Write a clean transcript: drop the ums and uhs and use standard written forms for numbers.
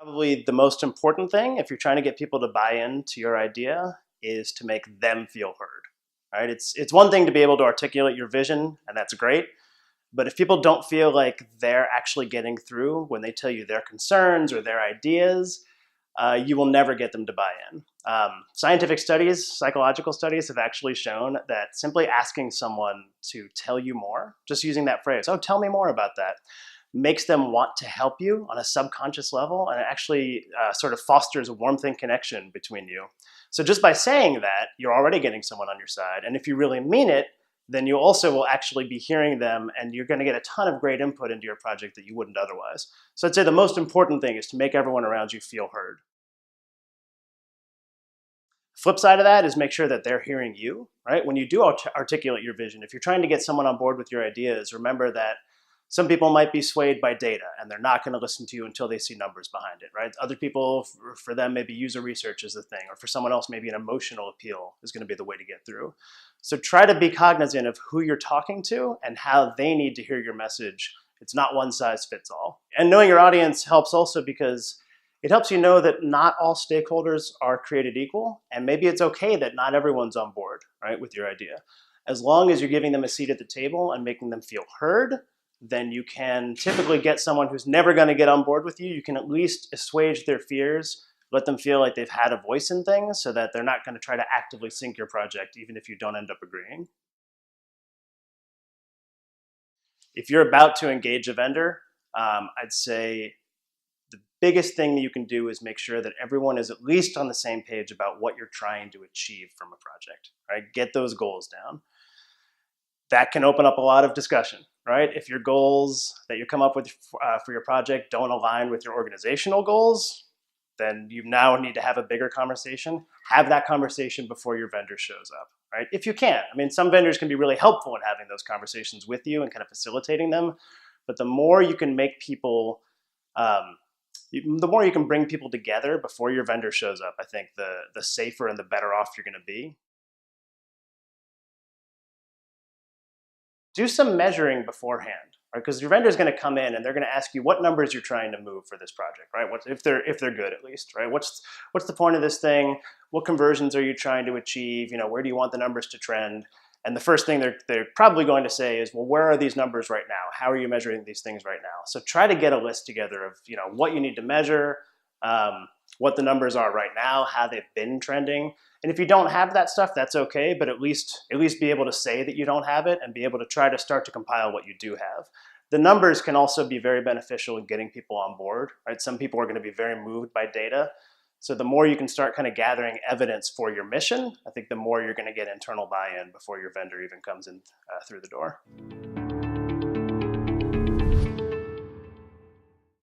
Probably the most important thing, if you're trying to get people to buy into your idea, is to make them feel heard. Right? It's one thing to be able to articulate your vision, and that's great. But if people don't feel like they're actually getting through when they tell you their concerns or their ideas, you will never get them to buy in. Scientific studies, psychological studies have actually shown that simply asking someone to tell you more, just using that phrase, oh, tell me more about that, makes them want to help you on a subconscious level, and it actually sort of fosters a warmth and connection between you. So just by saying that, you're already getting someone on your side. And if you really mean it, then you also will actually be hearing them, and you're going to get a ton of great input into your project that you wouldn't otherwise. So I'd say the most important thing is to make everyone around you feel heard. Flip side of that is make sure that they're hearing you, right? When you do articulate your vision, if you're trying to get someone on board with your ideas, remember that some people might be swayed by data and they're not going to listen to you until they see numbers behind it, right? Other people, for them, maybe user research is the thing, or for someone else, maybe an emotional appeal is going to be the way to get through. So try to be cognizant of who you're talking to and how they need to hear your message. It's not one size fits all. And knowing your audience helps also because it helps you know that not all stakeholders are created equal, and maybe it's okay that not everyone's on board, right, with your idea. As long as you're giving them a seat at the table and making them feel heard, then you can typically get someone who's never going to get on board with you. You can at least assuage their fears, let them feel like they've had a voice in things so that they're not going to try to actively sink your project, even if you don't end up agreeing. If you're about to engage a vendor, I'd say the biggest thing that you can do is make sure that everyone is at least on the same page about what you're trying to achieve from a project, right? Get those goals down. That can open up a lot of discussion, right? If your goals that you come up with for your project don't align with your organizational goals, then you now need to have a bigger conversation. Have that conversation before your vendor shows up, right? If you can. I mean, some vendors can be really helpful in having those conversations with you and kind of facilitating them. But the more you can make people, the more you can bring people together before your vendor shows up, I think the safer and the better off you're going to be. Do some measuring beforehand, right? Because your vendor is going to come in and they're going to ask you what numbers you're trying to move for this project, right? If they're good at least, right? What's the point of this thing? What conversions are you trying to achieve? Where do you want the numbers to trend? And the first thing they're probably going to say is, well, where are these numbers right now? How are you measuring these things right now? So try to get a list together of what you need to measure, what the numbers are right now, how they've been trending. And if you don't have that stuff, that's okay, but at least be able to say that you don't have it and be able to try to start to compile what you do have. The numbers can also be very beneficial in getting people on board, right? Some people are going to be very moved by data. So the more you can start kind of gathering evidence for your mission, I think the more you're going to get internal buy-in before your vendor even comes in through the door.